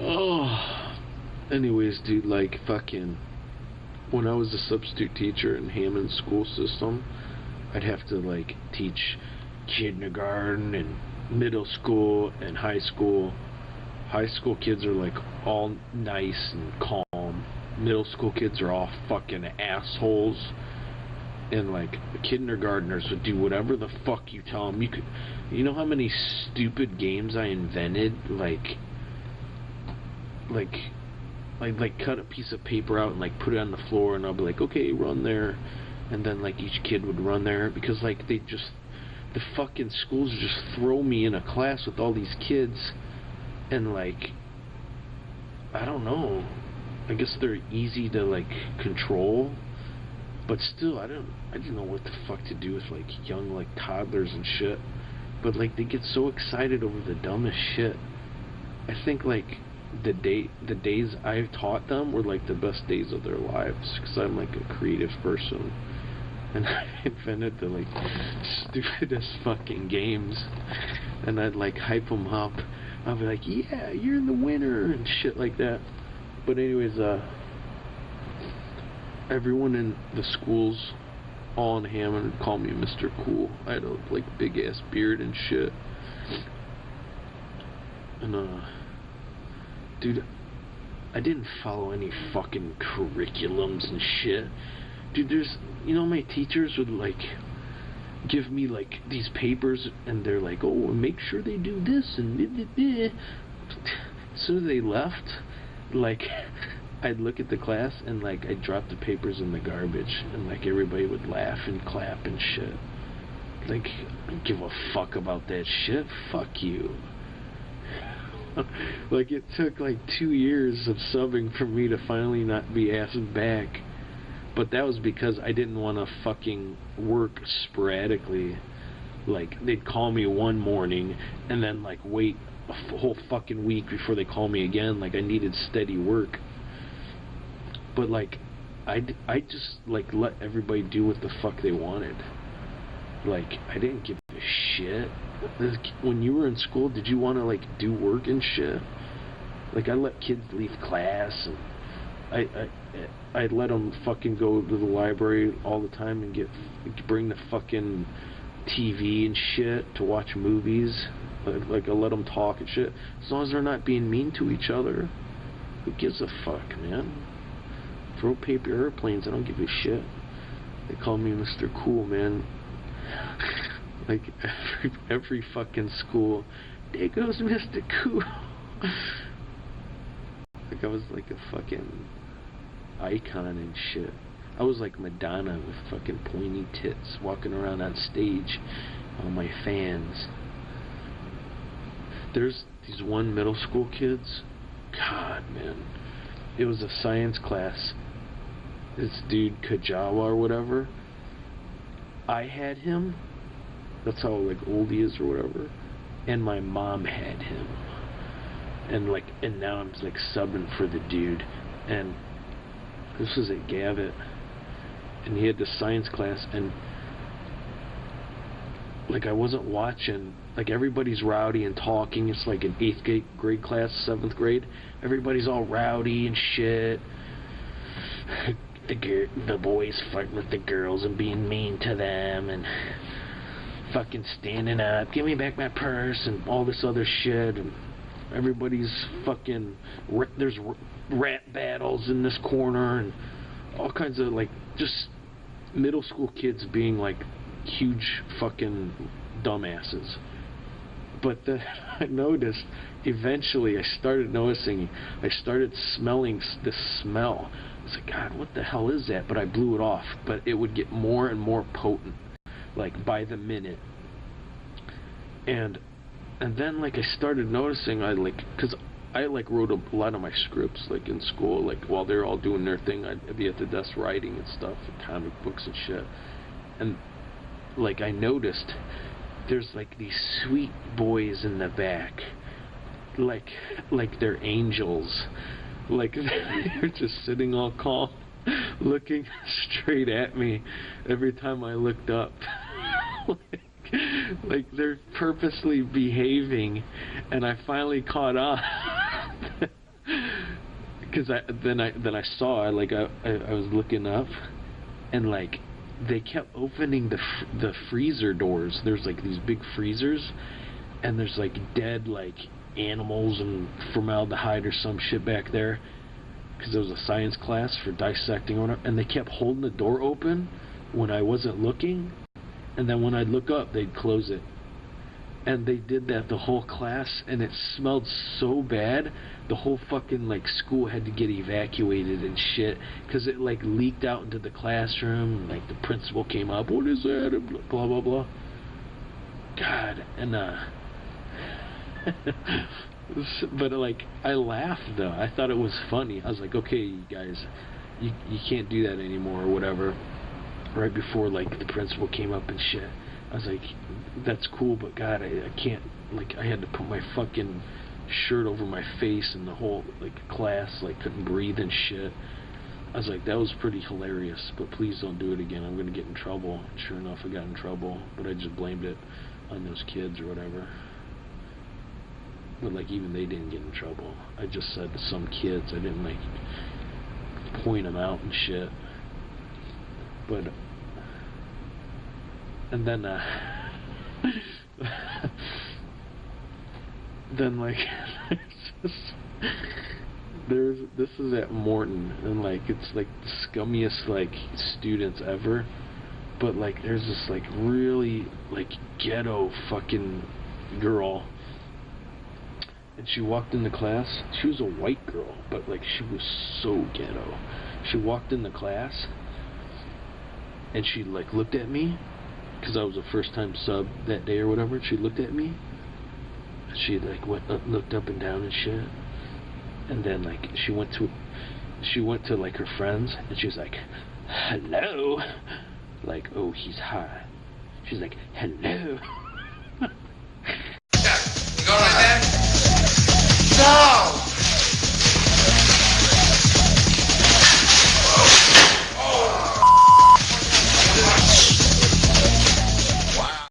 Oh. Anyways, dude, like, fucking, when I was a substitute teacher in Hammond's school system, I'd have to, like, teach kindergarten and middle school and high school. High school kids are, like, all nice and calm. Middle school kids are all fucking assholes. And, like, kindergartners would do whatever the fuck you tell them. You know how many stupid games I invented? Like cut a piece of paper out and, like, put it on the floor, and I'll be like, okay, run there. And then, like, each kid would run there, because, like, the fucking schools just throw me in a class with all these kids, and, like, I don't know, I guess they're easy to, like, control, but still, I didn't know what the fuck to do with, like, young, like, toddlers and shit. But, like, they get so excited over the dumbest shit. I think, like, the days I've taught them were, like, the best days of their lives, because I'm, like, a creative person, and I invented the, like, stupidest fucking games, and I'd, like, hype them up. I'd be like, yeah, you're the winner, and shit like that. But anyways, everyone in the schools, all in Hammond, would call me Mr. Cool. I had a, like, big ass beard and shit. And dude, I didn't follow any fucking curriculums and shit. Dude, my teachers would, like, give me, like, these papers, and they're like, oh, make sure they do this, and as soon as they left, like, I'd look at the class, and, like, I'd drop the papers in the garbage, and, like, everybody would laugh and clap and shit. Like, I don't give a fuck about that shit. Fuck you. Like, it took, like, 2 years of subbing for me to finally not be asked back. But that was because I didn't want to fucking work sporadically. Like, they'd call me one morning, and then, like, wait a whole fucking week before they call me again. Like, I needed steady work. But, like, I just, like, let everybody do what the fuck they wanted. Like, I didn't give a shit. When you were in school, did you want to, like, do work and shit? Like, I let kids leave class, and I'd let them fucking go to the library all the time and bring the fucking TV and shit to watch movies. Like, I let them talk and shit. As long as they're not being mean to each other. Who gives a fuck, man? Throw paper airplanes, I don't give a shit. They call me Mr. Cool, man. Like, every fucking school, there goes Mr. Cool. Like, I was like a fucking icon and shit. I was like Madonna with fucking pointy tits, walking around on stage, all my fans. There's these one middle school kids, God, man, it was a science class. This dude Kajawa or whatever, I had him. That's how, like, old he is or whatever. And my mom had him. And, like, and now I'm, like, subbing for the dude. And this was at Gavitt. And he had the science class, and, like, I wasn't watching. Like, everybody's rowdy and talking. It's like an 8th grade class, 7th grade. Everybody's all rowdy and shit. The boys fighting with the girls and being mean to them, and fucking standing up, give me back my purse, and all this other shit. And everybody's fucking, there's rap battles in this corner, and all kinds of, like, just middle school kids being, like, huge fucking dumbasses. But then I noticed, eventually I started smelling this smell. I was like, God, what the hell is that? But I blew it off. But it would get more and more potent, like, by the minute. And then, like, I started noticing, because I, like, wrote a lot of my scripts, like, in school, like, while they're all doing their thing, I'd be at the desk writing and stuff, and comic books and shit. And, like, I noticed there's, like, these sweet boys in the back, like they're angels. Like, they're just sitting all calm, looking straight at me every time I looked up. like they're purposely behaving, and I finally caught on. Because then I saw, like, I was looking up, and like they kept opening the freezer doors. There's like these big freezers, and there's like dead like animals and formaldehyde or some shit back there. Because there was a science class for dissecting or whatever, and they kept holding the door open when I wasn't looking, and then when I'd look up, they'd close it. And they did that the whole class, and it smelled so bad, the whole fucking, like, school had to get evacuated and shit, because it, like, leaked out into the classroom, and, like, the principal came up, what is that, and blah, blah, blah. God, and, but, like, I laughed, though. I thought it was funny. I was like, okay, you guys, you can't do that anymore, or whatever, right before, like, the principal came up and shit. I was like, that's cool, but God, I can't, like, I had to put my fucking shirt over my face and the whole, like, class, like, couldn't breathe and shit. I was like, that was pretty hilarious, but please don't do it again. I'm going to get in trouble. And sure enough, I got in trouble, but I just blamed it on those kids or whatever. But, like, even they didn't get in trouble. I just said to some kids, I didn't, like, point them out and shit. But... and then, then like, this is at Morton, and like, it's like the scummiest like students ever, but like, there's this like really like ghetto fucking girl, and she walked into class. She was a white girl, but like, she was so ghetto. She walked into class, and she like looked at me. Because I was a first-time sub that day or whatever, she looked at me. She like looked up and down and shit, and then like she went to like her friends, and she was like, "Hello," like, oh, he's hot. She's like, "Hello."